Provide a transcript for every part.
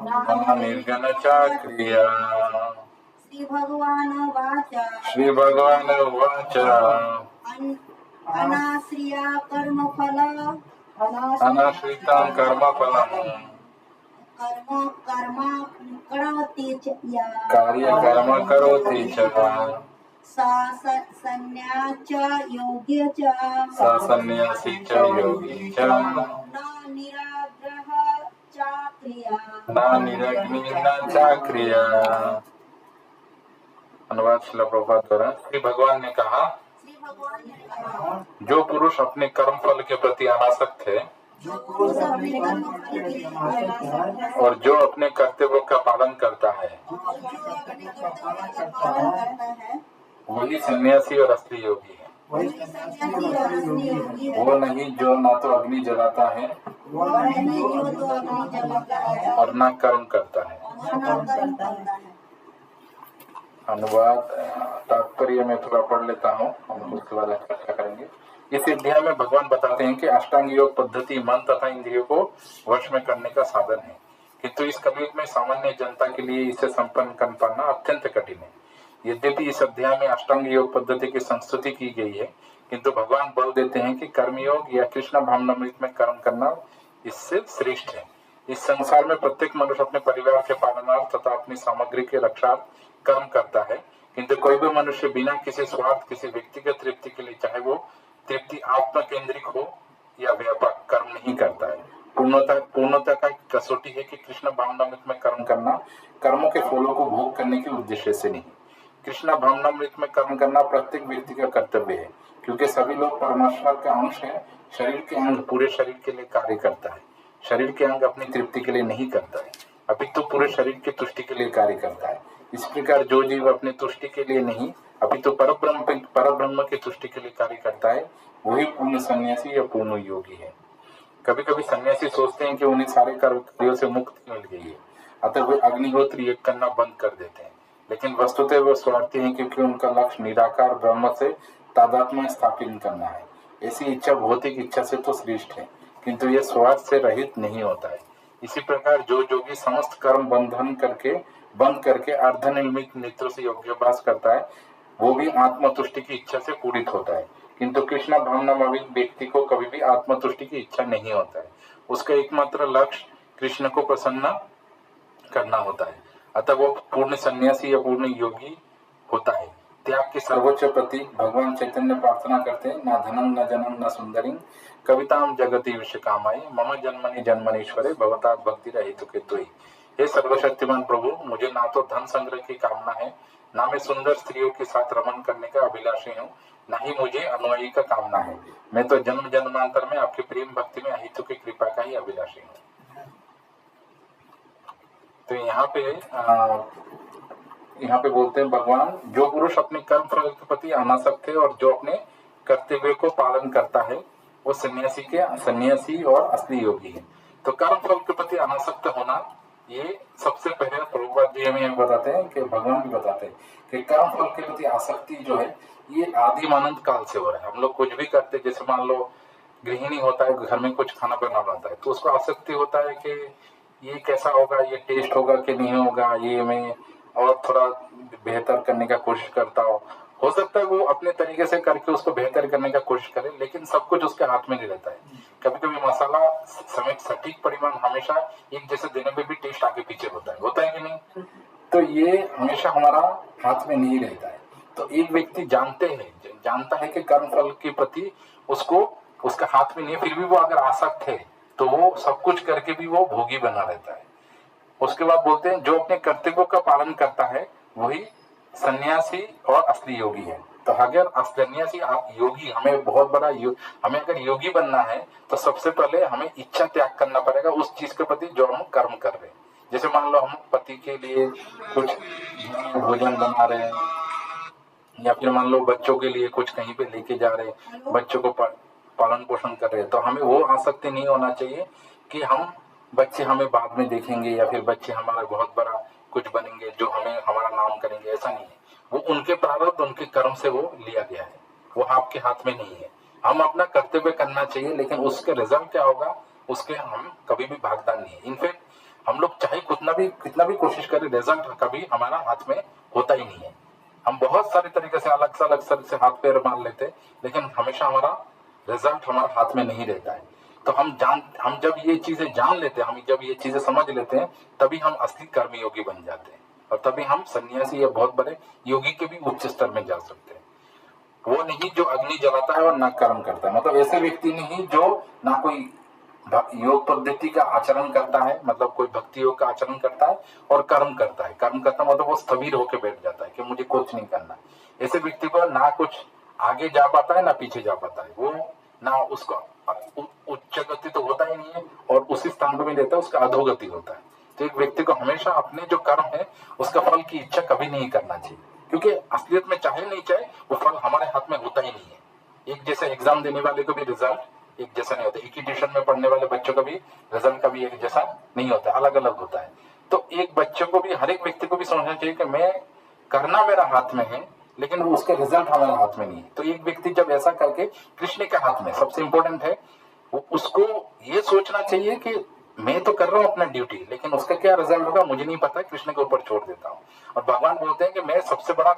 न निर्गण चाक्रिया। श्री भगवान उवाच अनाश्रितं कर्मफलम् कार्यकर्म करोति च सन्न्यासी च योगी च न निरग्नि न चाक्रिया। अनुवाद श्रील प्रभुपाद द्वारा। श्री भगवान ने कहा, जो पुरुष अपने कर्म फल के प्रति अनासक्त है और जो अपने कर्तव्यों का पालन करता है वही सन्यासी और असली योगी है। वो नहीं जो ना तो अग्नि जलाता है और ना कर्म करता है। अनुवाद तात्पर्य में थोड़ा पढ़ लेता हूँ, हम उसके बाद चर्चा करेंगे। इस अध्याय में भगवान बताते हैं कि अष्टांग योग पद्धति मन तथा इंद्रियों को वश में करने का साधन है, किंतु इस कलयुग में सामान्य जनता के लिए इसे संपन्न कर पाना अत्यंत कठिन है। यद्यपि इस अध्याय में अष्टांग योग पद्धति की संस्तुति की गई है, किंतु भगवान बल देते हैं कि कर्मयोग या कृष्ण भावनामृत में कर्म करना इससे श्रेष्ठ है। इस संसार में प्रत्येक मनुष्य अपने परिवार के पालनार्थ तथा अपनी सामग्री के रक्षार्थ कर्म करता है, किंतु कोई भी मनुष्य बिना किसी स्वार्थ, किसी व्यक्तिगत तृप्ति के लिए, चाहे वो तृप्ति आत्म केंद्रिक हो या व्यापक, कर्म नहीं करता है। पूर्णता का कसौटी है कि कृष्ण भावनामृत में कर्म करना कर्मों के फलों को भोग करने के उद्देश्य से नहीं। कृष्ण भावनामृत में कर्म करना प्रत्येक व्यक्ति का कर्तव्य है, क्योंकि सभी लोग परमेश्वर का अंश है। शरीर के अंग पूरे शरीर के लिए कार्य करता है। शरीर के अंग अपनी तृप्ति के लिए नहीं करता है, अपितु पूरे शरीर की तुष्टि के लिए कार्य करता है। इस प्रकार जो जीव अपनी तुष्टि के लिए नहीं अपितु परब्रह्म की तुष्टि के लिए कार्य करता है, वही पूर्ण सन्यासी या पूर्ण योगी है। कभी कभी सन्यासी सोचते हैं कि उन्हें सारे कार्यों से मुक्ति मिल गई है, अतः वे अग्निहोत्र यज्ञ करना बंद कर देते हैं। लेकिन वस्तुतः वे स्वार्थी हैं, क्योंकि उनका लक्ष्य निराकार ब्रह्म से तादात्म्य स्थापित करना है। ऐसी इच्छा भौतिक इच्छा से तो श्रेष्ठ है, किंतु यह स्वार्थ से रहित नहीं होता है। इसी प्रकार जो योगी समस्त कर्म बंद करके अर्धनिर्मित नेत्रों से योगाभ्यास करता है, वो भी आत्मतुष्टि की इच्छा से पूरित होता है। किंतु कृष्ण भावनामयी व्यक्ति को कभी भी आत्मतुष्टि की इच्छा नहीं होता है। उसका एकमात्र लक्ष्य कृष्ण को प्रसन्न करना होता है, अतः वो पूर्ण सन्यासी या पूर्ण योगी होता है। त्याग के सर्वोच्च प्रतीक भगवान चैतन्य प्रार्थना करते हैं, न धनम न जनम न सुंदरी कविताम जगति विश्व कामाय मम जन्मनि जन्मनीश्वरे भवतात् भक्ति रहित के तुई। हे सर्वशक्तिमान प्रभु, मुझे ना तो धन संग्रह की कामना है, ना मैं सुंदर स्त्रियों के साथ रमन करने का अभिलाषी हूँ, ना ही मुझे अनुयायी का कामना है। मैं तो जन्म जन्मांतर में आपकी प्रेम भक्ति में अहितु की कृपा का ही अभिलाषी हूँ। तो यहाँ पे बोलते हैं भगवान, जो पुरुष अपने कर्म फल के प्रति अनासक्त है और जो अपने कर्तव्य को पालन करता है, वो सन्यासी और असली योगी है। तो कर्म फल के प्रति अनासक्त होना, ये सबसे पहले प्रभुपाद जी हमें बताते हैं कि भगवान भी बताते हैं कि कर्म फल के प्रति आसक्ति जो है ये आदि अनंत काल से हो रहा है। हम लोग कुछ भी करते, जैसे मान लो गृहिणी होता है, घर में कुछ खाना बनाना होता है, तो उसको आसक्ति होता है कि ये कैसा होगा, ये टेस्ट होगा कि नहीं होगा, ये मैं और थोड़ा बेहतर करने का कोशिश करता हो सकता है वो अपने तरीके से करके उसको बेहतर करने का कोशिश करे, लेकिन सब कुछ उसके हाथ में नहीं रहता है। कभी कभी मसाला सटीक परिमाण हमेशा एक जैसे देने में भी टेस्ट आगे पीछे होता है कि नहीं? तो ये हमेशा हमारा हाथ में नहीं रहता है। तो एक व्यक्ति जानता है कि कर्म फल के प्रति उसको उसका हाथ में नहीं है, फिर भी वो अगर आसक्त है तो वो सब कुछ करके भी वो भोगी बना रहता है। उसके बाद बोलते हैं, जो अपने कर्तव्यों का पालन करता है वही सन्यासी और असली योगी है। तो अगर सन्यासी योगी, हमें अगर योगी बनना है तो सबसे पहले हमें इच्छा त्याग करना पड़ेगा उस चीज के प्रति जो हम कर्म कर रहे हैं। जैसे मान लो हम पति के लिए कुछ भोजन बना रहे हैं, या फिर मान लो बच्चों के लिए कुछ कहीं पे लेके जा रहे हैं, बच्चों को पालन पोषण कर रहे हैं, तो हमें वो आसक्ति नहीं होना चाहिए कि बच्चे हमें बाद में देखेंगे या फिर बच्चे हमारा बहुत बड़ा कुछ बनेंगे जो हमारा नाम करेंगे। ऐसा नहीं है। वो उनके प्रारब्ध, उनके कर्म से वो लिया गया है, वो आपके हाथ में नहीं है। हम अपना कर्तव्य करना चाहिए, लेकिन उसके रिजल्ट क्या होगा उसके हम कभी भी भागदार नहीं है। इनफैक्ट हम लोग चाहे कितना भी कोशिश करें, रिजल्ट कभी हमारा हाथ में होता ही नहीं है। हम बहुत सारे तरीके से अलग से हाथ पैर मार लेते हैं, लेकिन हमेशा हमारा रिजल्ट हमारे हाथ में नहीं रहता है। तो हम जब ये चीजें जान लेते हैं, हम जब ये चीजें समझ लेते हैं, तभी हम असली कर्मयोगी बन जाते हैं, और तभी हम सन्यासी या बहुत बड़े योगी के भी उच्च स्तर में जा सकते हैं। वो नहीं जो अग्नि जलाता है और ना कर्म करता है, मतलब ऐसे व्यक्ति नहीं जो ना कोई योग पद्धति का आचरण करता है, मतलब कोई भक्ति योग का आचरण करता है और कर्म करता है। कर्म करता मतलब वो स्थविर होकर बैठ जाता है कि मुझे कुछ नहीं करना। ऐसे व्यक्ति को ना कुछ आगे जा पाता है ना पीछे जा पाता है, वो ना उसको उच्च गति तो होता ही नहीं है, और उसी स्थान पर भी रहता है, उसका अधोगति होता है। तो एक व्यक्ति को हमेशा अपने जो कर्म है उसका फल की इच्छा कभी नहीं करना चाहिए, क्योंकि असलियत में चाहे नहीं चाहे वो फल हमारे हाथ में होता ही नहीं है। एक जैसे एग्जाम देने वाले को भी रिजल्ट एक जैसा नहीं होता, एक ही ट्यूशन में पढ़ने वाले बच्चों का भी रिजल्ट कभी एक जैसा नहीं होता, अलग अलग होता है। तो एक बच्चे को भी, हर एक व्यक्ति को भी समझना चाहिए कि मैं करना मेरा हाथ में है, लेकिन वो उसके रिजल्ट हमारे हाथ में नहीं है। तो एक व्यक्ति जब ऐसा करके, कृष्ण के हाथ में सबसे इंपॉर्टेंट है, उसको ये सोचना चाहिए कि मैं तो कर रहा हूँ अपना ड्यूटी, लेकिन उसका क्या रिजल्ट होगा मुझे नहीं पता, कृष्ण के ऊपर छोड़ देता हूँ। और भगवान बोलते हैं कि मैं सबसे बड़ा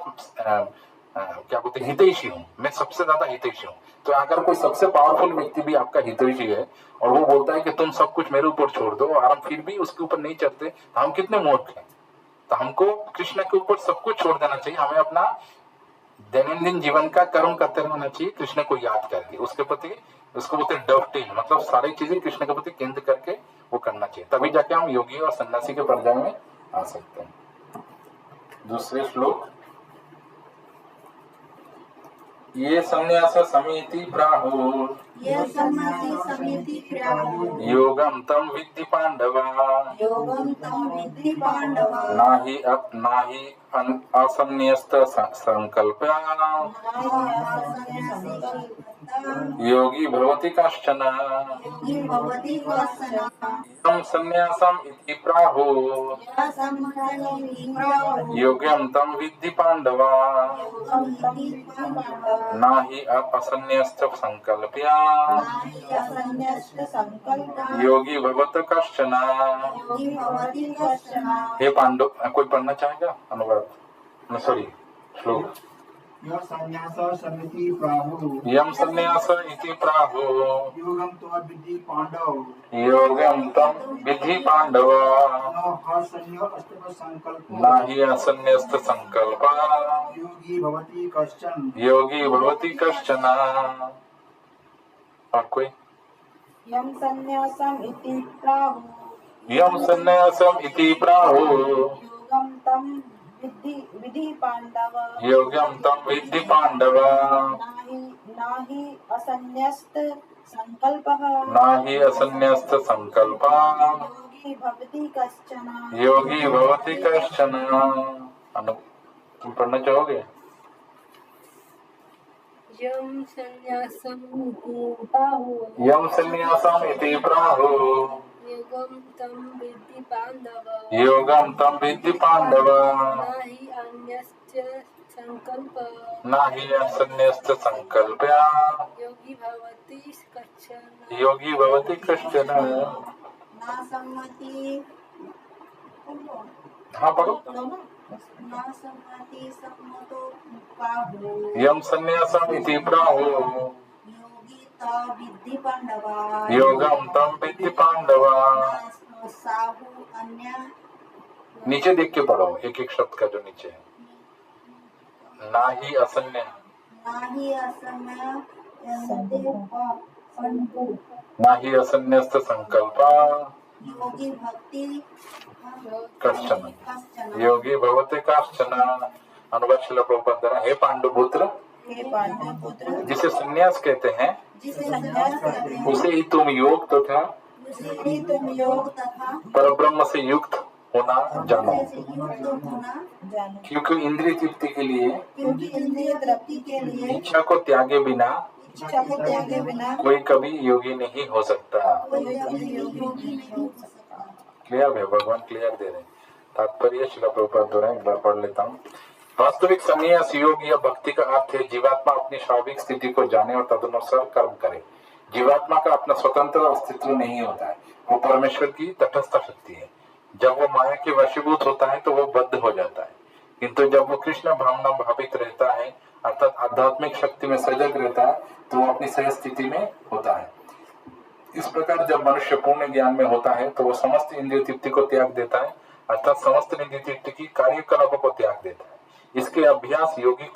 क्या बोलते हैं, हितैषी हूँ, मैं सबसे ज्यादा हितैषी हूँ। तो अगर कोई सबसे पावरफुल व्यक्ति भी आपका हितैषी है और वो बोलता है कि तुम सब कुछ मेरे ऊपर छोड़ दो, और हम फिर भी उसके ऊपर नहीं चढ़ते, तो हम कितने मूर्ख हैं। तो हमको कृष्ण के ऊपर सब कुछ छोड़ देना चाहिए, हमें अपना दैनंदिन जीवन का कर्म करते रहना चाहिए, कृष्ण को याद करके, उसके प्रति, उसको बोलते हैं डवटेल, मतलब सारी चीजें कृष्ण के प्रति केंद्र करके वो करना चाहिए, तभी जाके हम योगी और सन्यासी के पर्याय में आ सकते हैं। दूसरे श्लोक, ये संन्यास समिति प्राहुः ये सन्यासी समिति प्राहुः योगम तम विद्धि पांडव योगं तं विद्धि पांडव नाही असन्यस्त संकल्प योगी भवति कश्चन योगी भवति कश्चन यं सन्यासम् इति प्राहुः यः सन्यासी प्राहुः योग्यं तं विद्धि पांडव योगं तं विद्धि पांडव नाही असन्यस्त संकल्प्य नाहि असन्यस्त संकल्प योगी भवत कश्चन। योगी भवति कश्चन। हे पांडव, कोई पढ़ना चाहेगा अनुवाद, सॉरी श्लोक। यः सन्यास समिति प्राहुः यम सन्यास इति प्राहुः योगं त्वा विद्धि पांडव योगं तं विद्धि पांडव न हर्षण्य संकल्प नाही असन्यस्त संकल्प योगी भवति कश्चन। योगी भवति कश्चन। और कोई? यं सन्यासम् इति प्राहुः यम सन्यासम इति प्राहुः योगं तं विद्धि पांडव योगं तं विद्धि पांडव नाहि असन्यस्त संकल्पः नाही असन्यस्त संकल्प योगी भवति कश्चन। योगी भवति कश्चन। तुम पढ़ना चाहोगे? यं सन्यासम् इति प्राहुः यम सन्यासम इति प्राहुः योगं तं विद्धि पाण्डव योगं तं विद्धि पांडव नाहि अन्यश्च संकल्प नाही असन्यस्त संकल्प योगी भवति कश्चन। योगी भवति कश्चन। ना सम्मति हाँ पढ़ो। ना सम्मति सम्मतो प्राहुः यम सन्यासम इति प्राहुः योगी ता विद्धि पांडव योगं तं विद्धि पांडव। साहु अन्य नीचे देख के पढ़ो, एक एक शब्द का जो नीचे है। नाही असन्य, नाही असन्य नाही असन्यस्त संकल्प योगी भक्ति कश्चन। योगी भवते कश्चन। अनुवाद श्रील प्रभुपाद द्वारा। हे पांडुपुत्र, हे पांडुपुत्र जिसे संन्यास कहते हैं, जिसे संन्यास कहते हैं उसे ही तुम योग तथा उसे ही तुम योग तथा परब्रह्म से युक्त होना जानो, से युक्त होना जानो, क्योंकि इंद्रिय तृप्ति के लिए, क्योंकि इंद्रिय तृप्ति के लिए इच्छा को त्यागे बिना इच्छा को त्यागे बिना कोई कभी योगी नहीं हो सकता। कोई कभी योगी नहीं हो सकता। क्लियर है? भगवान क्लियर दे रहे हैं। तात्पर्य श्रील प्रभुपाद द्वारा एक बार पढ़ लेता हूँ। वास्तविक संन्यास योग या भक्ति का अर्थ है जीवात्मा अपनी स्वाभाविक स्थिति को जाने और तदनुसार कर्म करे। जीवात्मा का अपना स्वतंत्र अस्तित्व नहीं होता है, वो परमेश्वर की तटस्थ शक्ति है। जब वो माया के वशीभूत होता है तो वो बद्ध हो जाता है, किंतु जब वो कृष्ण भावना भावित रहता है अर्थात आध्यात्मिक शक्ति में सजग रहता है तो वो अपनी सहज स्थिति में होता है। इस प्रकार जब मनुष्य पूर्ण ज्ञान में होता है तो वो समस्त इंद्रिय तृप्ति को त्याग देता है अर्थात समस्त इंद्रिय तृप्ति की कार्यकलापों को त्याग देता है। इसके अभ्यास योगी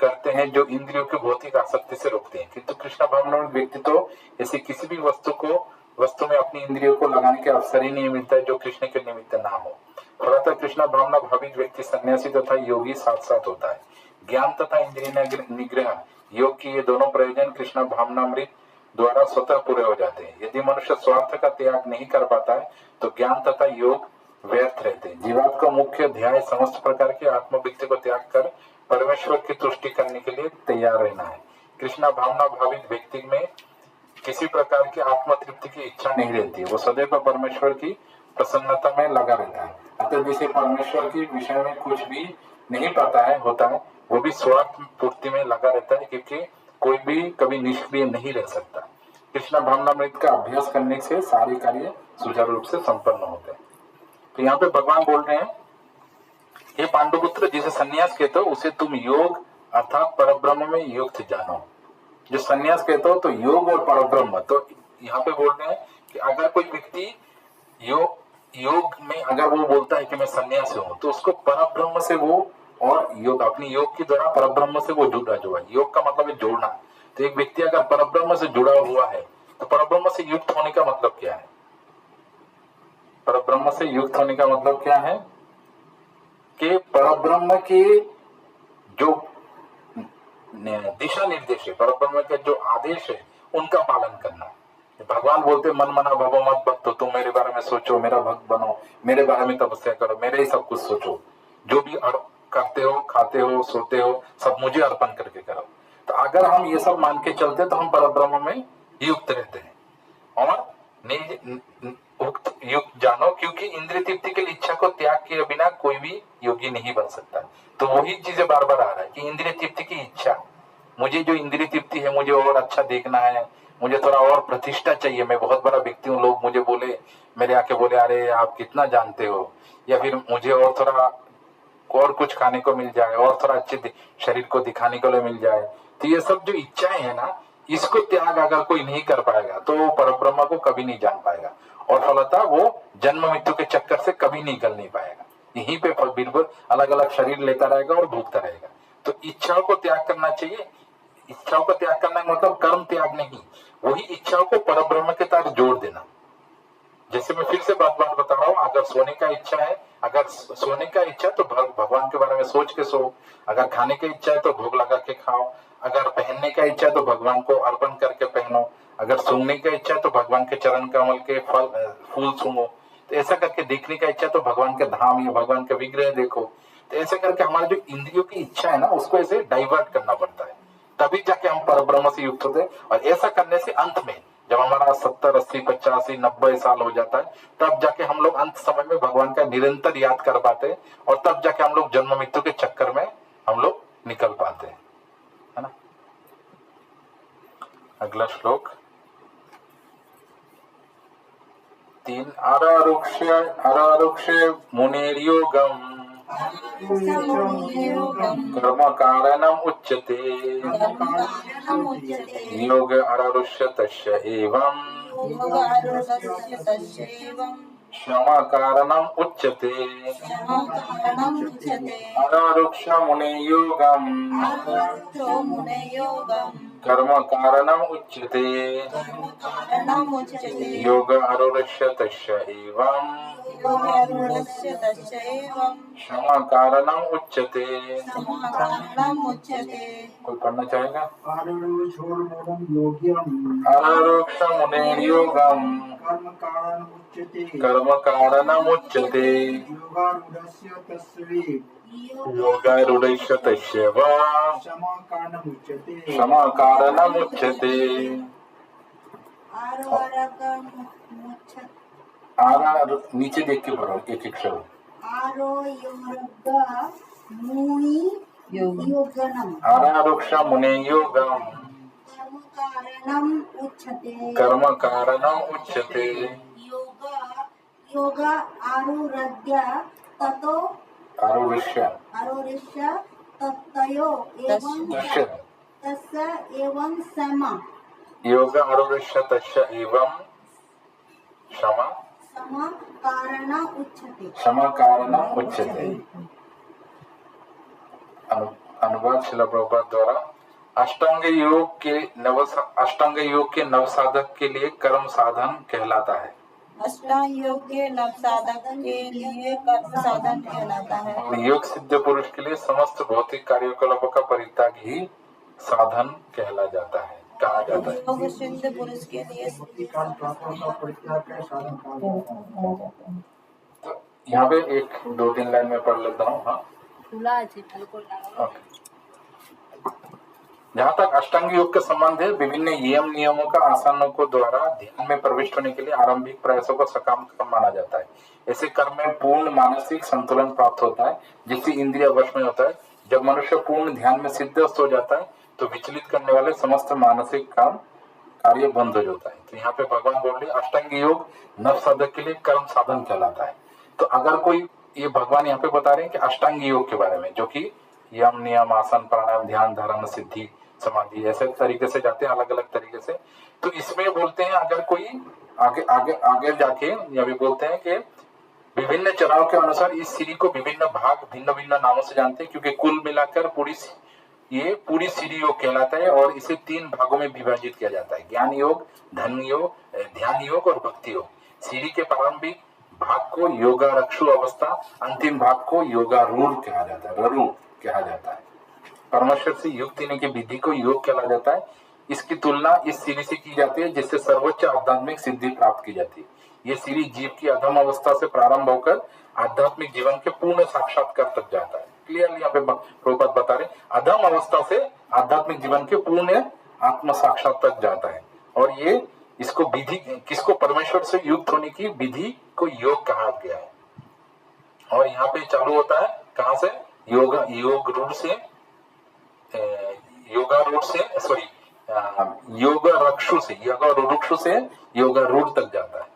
करते हैं जो इंद्रियों की भौतिक आसक्ति से रोकते हैं, किंतु कृष्ण भावना व्यक्ति तो ऐसी किसी भी वस्तु में अपनी इंद्रियों को लगाने के अवसर ही नहीं मिलता है जो कृष्ण के निमित्त ना हो। फलतः कृष्ण भावना भावित व्यक्ति सन्यासी तथा योगी साथ साथ होता है। ज्ञान तथा इंद्रिय निग्रह योग की ये दोनों प्रयोजन कृष्ण भावनामृत द्वारा स्वतः पूरे हो जाते हैं। यदि मनुष्य स्वार्थ का त्याग नहीं कर पाता है तो ज्ञान तथा योग व्यर्थ रहते हैं। जीवात्मा का मुख्य ध्यान समस्त प्रकार के आत्मवृत्ति को त्याग कर परमेश्वर की तुष्टि करने के लिए तैयार रहना है। कृष्ण भावना भावित व्यक्ति में किसी प्रकार की आत्म तृप्ति की इच्छा नहीं रहती है, वो सदैव परमेश्वर की प्रसन्नता में लगा रहता है। अतः जिसे परमेश्वर के विषय में कुछ भी नहीं पता है होता है वो भी स्वार्थ पूर्ति में लगा रहता है, क्योंकि कोई भी कभी निष्क्रिय नहीं रह सकता। कृष्ण भावनामृत का अभ्यास करने से सारे कार्य सुचारू रूप से संपन्न होते हैं। तो यहाँ पे भगवान बोल रहे हैं, हे पांडुपुत्र, जिसे संन्यास कहते हो उसे तुम योग अर्थात परब्रह्म में युक्त जानो। जो संन्यास कहते हो तो योग और परब्रह्म, तो यहाँ पे बोल रहे हैं कि अगर कोई व्यक्ति योग में अगर वो बोलता है कि मैं संन्यासी हूं तो उसको परब्रह्म से वो और योग अपनी योग के द्वारा परब्रह्म से वो जुड़ा हुआ है। योग का मतलब है जोड़ना। तो एक व्यक्ति अगर परब्रह्म से जुड़ा हुआ है तो परब्रह्म से युक्त होने का मतलब क्या है? परब्रह्म से युक्त होने का मतलब क्या है कि परब्रह्म के जो दिशा निर्देश है, परब्रह्म के जो आदेश है उनका पालन करना। भगवान बोलते मन मना भवो मत भक्तो, तुम मेरे बारे में सोचो, मेरा भक्त बनो, मेरे बारे में तपस्या करो, मेरे ही सब कुछ सोचो, जो भी करते हो, खाते हो, सोते हो, सब मुझे अर्पण करके करो। तो अगर हम ये सब मान के चलते तो हम परब्रह्म में युक्त रहते हैं और युक्त जानो, क्योंकि इंद्रिय तृप्ति के लिए इच्छा को त्याग किए बिना कोई भी योगी नहीं बन सकता। तो वही चीजें बार बार आ रहा है कि इंद्रिय तृप्ति की इच्छा, मुझे जो इंद्रिय तृप्ति है, मुझे और अच्छा देखना है, मुझे थोड़ा और प्रतिष्ठा चाहिए, मैं बहुत बड़ा व्यक्ति हूँ, लोग मुझे बोले, मेरे आके बोले अरे आप कितना जानते हो, या फिर मुझे और थोड़ा और कुछ खाने को मिल जाए और थोड़ा अच्छे शरीर को दिखाने को मिल जाए। तो ये सब जो इच्छाएं है ना, इसको त्याग अगर कोई नहीं कर पाएगा तो वो परब्रह्म को कभी नहीं जान पाएगा और फलतः वो जन्म मृत्यु के चक्कर से कभी निकल नहीं पाएगा। यहीं पे बिल्कुल अलग अलग शरीर लेता रहेगा और भूखता रहेगा। तो इच्छाओं को त्याग करना चाहिए। इच्छाओं को त्याग करना मतलब कर्म त्याग नहीं, वही इच्छाओं को परब्रह्म के साथ जोड़ देना। जैसे मैं फिर से बात बता रहा हूँ, अगर सोने का इच्छा है, अगर सोने का इच्छा तो भगवान के बारे में सोच के सो, अगर खाने की इच्छा है तो भोग लगा के खाओ, अगर पहनने का इच्छा है तो भगवान को अर्पण करके पहनो, अगर सूंघने का इच्छा है तो भगवान के चरण कमल के फूल सूंघो, तो ऐसा करके देखने का इच्छा तो भगवान के धाम या भगवान के विग्रह देखो। तो ऐसे करके हमारे जो इंद्रियों की इच्छा है ना, उसको ऐसे डाइवर्ट करना पड़ता है, तभी जाके हम परब्रह्म से युक्त होते हैं। और ऐसा करने से अंत में जब हमारा 70, 80, 85, 90 साल हो जाता है, तब जाके हम लोग अंत समय में भगवान का निरंतर याद कर पाते हैं और तब जाके हम लोग जन्म मृत्यु के चक्कर में हम लोग निकल पाते हैं, है ना। अगला श्लोक 3। आरारुक्ष मुनेर्योगम कर्म कारणम उच्यते योग आरारुष्य तस्य एवं क्षमा कारणम उच्यते। आरारुक्ष मुने योगम कर्म कारणम उच्यते योग आरुष्य तस्य एवं क्षमा कारणम उच्यते। कोई पढ़ना चाहेगा? आरुक्ष मुने योगम कर्म कारणम उच्यते योगारूढ़स्य तस्य क्षमा कारणम उच्यते। नीचे देख के पढ़ो एक एक शब्द। आरारुक्ष मुने योगम कर्म कारणम उच्यते योगा आरुरद्या ततो आरुष्य आरुष्य तत्तयो एवं तस्य तस्य एवं समा योग आरुष्य तस्य एवं क्षमा समा कारण उच्यते। क्षमा कारण उच्यते। अनुवाद शिला प्रभुपाद द्वारा अष्टांग योग के नव साधक के लिए कर्म साधन कहलाता है। अष्टांग योग के नव साधक के लिए कर्म साधन कहलाता है। और योग सिद्ध पुरुष के लिए समस्त भौतिक कार्यकलापों का परित्याग ही साधन कहा जाता है। योग सिद्ध पुरुष के लिए काल पापों का परित्याग कर साधन कहा जाता है। तो यहाँ पे एक दो तीन लाइन में पढ़ लेता हूँ। हाँ, जहाँ तक अष्टांग योग का संबंध है, विभिन्न नियमों का आसनों को द्वारा ध्यान में प्रविष्ट होने के लिए आरंभिक प्रयासों को सकाम कर्म माना जाता है। ऐसे कर्म में पूर्ण मानसिक संतुलन प्राप्त होता है, जिससे इंद्रिय वश में होता है। जब मनुष्य पूर्ण ध्यान में सिद्धस्त हो जाता है तो विचलित करने वाले समस्त मानसिक कार्य बंद हो जाता है। तो यहाँ पे भगवान बोल रहे अष्टांग योग नव साधक के लिए कर्म साधन कहलाता है। तो अगर कोई, ये भगवान यहाँ पे बता रहे हैं कि अष्टांग योग के बारे में, जो कि यम नियम आसन प्राणायाम ध्यान धारणा सिद्धि समाधि ऐसे तरीके से जाते हैं, अलग अलग तरीके से। तो इसमें बोलते हैं अगर कोई आगे आगे आगे जाके या भी बोलते हैं कि विभिन्न चराव के अनुसार इस सीढ़ी को विभिन्न भाग भिन्न भिन्न नामों से जानते हैं, क्योंकि कुल मिलाकर ये पूरी सीढ़ी योग कहलाता है और इसे 3 भागों में विभाजित किया जाता है। ज्ञान योग, धन योग, ध्यान योग और भक्ति योग। सीढ़ी के प्रारंभिक भाग को योगारक्षु अवस्था, अंतिम भाग को योगारूढ़ कहा जाता है, रूढ़ कहा जाता है। परमेश्वर से युक्त होने की विधि को योग कहा जाता है। इसकी तुलना इस सीढ़ी से की जाती है जिससे सर्वोच्च आध्यात्मिक सिद्धि प्राप्त की जाती है। ये सीढ़ी जीव की अधम अवस्था से प्रारंभ होकर आध्यात्मिक जीवन के पूर्ण साक्षात्कार तक जाता है। क्लियरली यहाँ पे प्रभुपाद बता रहे, अधम अवस्था से आध्यात्मिक जीवन के पूर्ण आत्म साक्षात तक जाता है। और ये इसको विधि, किसको, परमेश्वर से युक्त होने की विधि को योग कहा गया है। और यहाँ पे चालू होता है कहाँ से, योग रूढ़ से, योगारूढ़ से, सॉरी योगारक्षु से, योगारूढ़ से योगारूढ़ तक जाता है।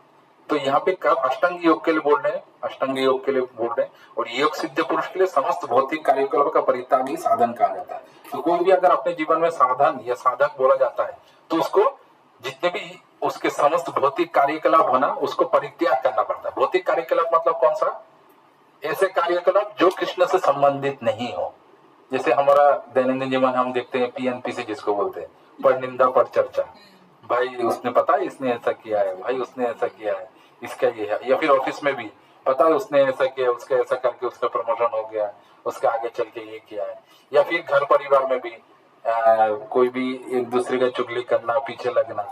तो यहाँ पे कब अष्टांग योग के लिए बोल रहे हैं, अष्टांग योग के लिए बोल रहे हैं। और योग सिद्ध पुरुष के लिए समस्त भौतिक कार्यकलाप का परित्याग ही साधन कहा जाता है। तो कोई भी अगर अपने जीवन में साधन या साधक बोला जाता है तो उसको जितने भी उसके समस्त भौतिक कार्यकलाप होना उसको परित्याग करना पड़ता है। भौतिक कार्यकलाप मतलब कौन सा, ऐसे कार्यकलाप जो कृष्ण से संबंधित नहीं हो। जैसे हमारा दैनंदिन जीवन हम देखते हैं PNPC जिसको बोलते हैं, पर निंदा पर चर्चा, भाई उसने पता है इसने ऐसा किया है, भाई उसने ऐसा किया है, इसका ये है। या फिर ऑफिस में भी पता है उसने ऐसा किया, उसका ऐसा करके उसका प्रमोशन हो गया, उसका आगे चल के ये किया है। या फिर घर परिवार में भी कोई भी एक दूसरे का चुगली करना, पीछे लगना,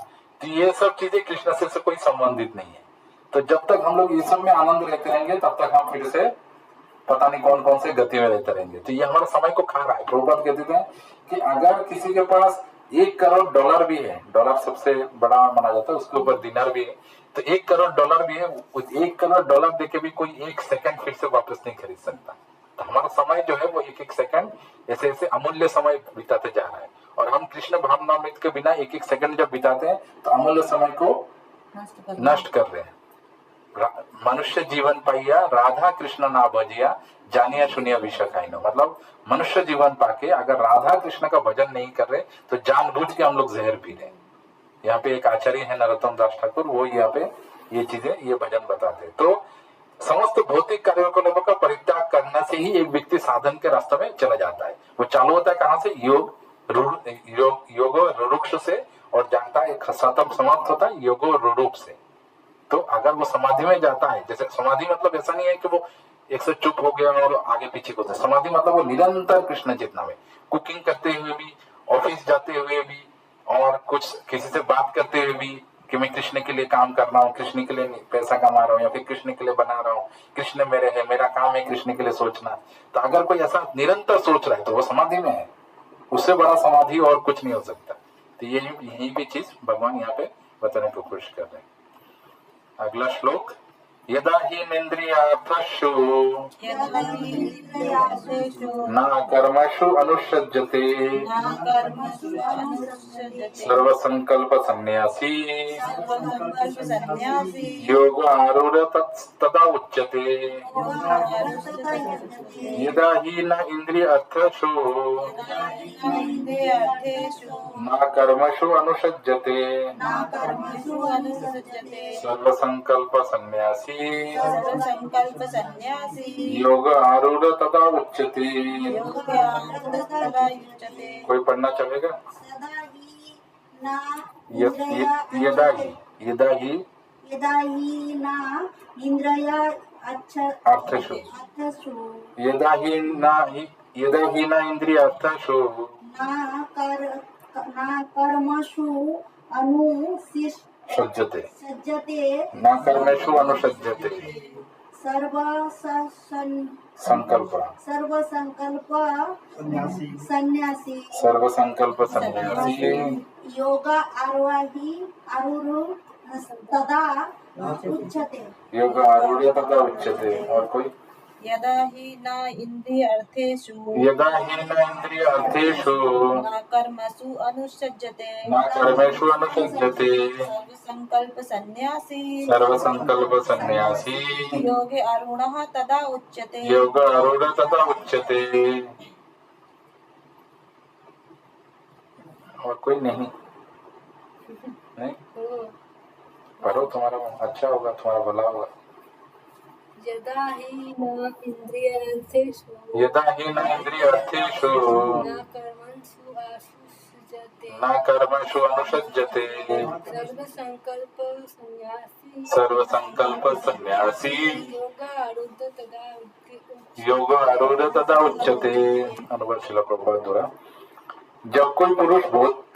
तो ये सब चीजें कृष्ण से कोई संबंधित नहीं है। तो जब तक हम लोग इस सब में आनंद लेते रहेंगे तब तक हम फिर से पता नहीं कौन कौन से गति में रहते रहेंगे। तो ये हमारे समय को खा रहा है। प्रभुपाद कहते थे कि अगर किसी के पास $1 करोड़ भी है, डॉलर सबसे बड़ा माना जाता है, उसके ऊपर दिनार भी है, तो $1 करोड़ भी है, उस $1 करोड़ देके भी कोई 1 सेकंड फिर से वापस नहीं खरीद सकता। तो हमारा समय जो है वो 1-1 सेकंड ऐसे ऐसे अमूल्य समय बिताते जा रहा है। और हम कृष्ण भावनामृत के बिना 1-1 सेकंड जब बिताते हैं तो अमूल्य समय को नष्ट कर रहे हैं। मनुष्य जीवन पाइया राधा कृष्ण ना भजिया जानिया सुनिया विषय खाइनो। मतलब मनुष्य जीवन पाके अगर राधा कृष्ण का भजन नहीं कर रहे तो जानबूझ के हम लोग जहर पी रहे हैं। यहाँ पे एक आचार्य है नरोत्तम दास ठाकुर, वो यहाँ पे ये चीजें, ये भजन बताते हैं। तो समस्त भौतिक कार्यकलापों का परित्याग करने से ही एक व्यक्ति साधन के रास्ते में चला जाता है। वो चालू होता है कहाँ से, योगो रुरुक्ष से, और जाता है खत्म समाप्त होता है योगो रुरूप से। तो अगर वो समाधि में जाता है, जैसे समाधि मतलब ऐसा नहीं है कि वो एक से चुप हो गया और आगे पीछे को, समाधि मतलब वो निरंतर कृष्ण चेतना में, कुकिंग करते हुए भी, ऑफिस जाते हुए भी, और कुछ किसी से बात करते हुए भी कि मैं कृष्ण के लिए काम कर रहा हूँ, कृष्ण के लिए पैसा कमा रहा हूँ, या फिर कृष्ण के लिए बना रहा हूँ, कृष्ण मेरे है, मेरा काम है कृष्ण के लिए सोचना। तो अगर कोई ऐसा निरंतर सोच रहा है तो वो समाधि में है। उससे बड़ा समाधि और कुछ नहीं हो सकता। तो ये यही भी चीज भगवान यहाँ पे बताने की कोशिश कर रहे हैं। अगला श्लोक यदा हीनेन्द्रियार्थेषु यदा हि इंद्रियार्थेषु न कर्मसु अनुसज्जते न कर्मसु अनुसज्जते सर्वसंकल्प संन्यासी सर्वसंकल्प सन्यासी योग आरूढ़ तदा उच्यते यदा ही न इंद्रिय अर्थेषु इंद्रियार्थेषु न कर्मसु अनुसज्जते न कर्मसु अनुसज्जते सर्वसंकल्प संन्यासी सर्वसंकल्प सन्यासी योग आरूढ़ तदा उच्यते। योगारूढतदा युज्यते। कोई पढ़ना चाहेगा? सदा ही न यदा ही यदा ही यदा ही न इंद्रिय अर्थेषु यदा ही न इंद्रिय अर्थेषु न कर्मसु सज्जते सज्जते न कर्मेषु अनुसज्जते संकल्प सर्वसंकल्प सन्यासी सन्यासी सर्वसंकल्प संन्यासी योग आरूढ़ तदा उच्यते। योग आरूढ़ तदा उच्यते। और कोई? यदा हि न इंद्रियार्थेषु यदा ही न इंद्रिय अर्थेषु न कर्मसु अनुसज्जते न कर्मेषु अनुसज्जते सर्वसंकल्प सन्यासी सर्वसंकल्प संन्यासी योगे आरूढ़ः तदा उच्यते। योग आरूढ़ तथा उच्यते। और कोई नहीं? नहीं पढ़ो, तुम्हारा अच्छा होगा, तुम्हारा भला होगा। यदा हि न इंद्रियार्थेषु यदा ही न इंद्रिय अर्थेषु न कर्मसु अनुसज्जते न कर्मसु अनुसज्जते सर्वसंकल्प सन्यासी सर्वसंकल्प संन्यासी योगारूढ़ तदा उच्यते। योग आरूढ़ तथा उच्यते। अनुभव शिला प्रभुपाद द्वारा। जब कोई पुरुष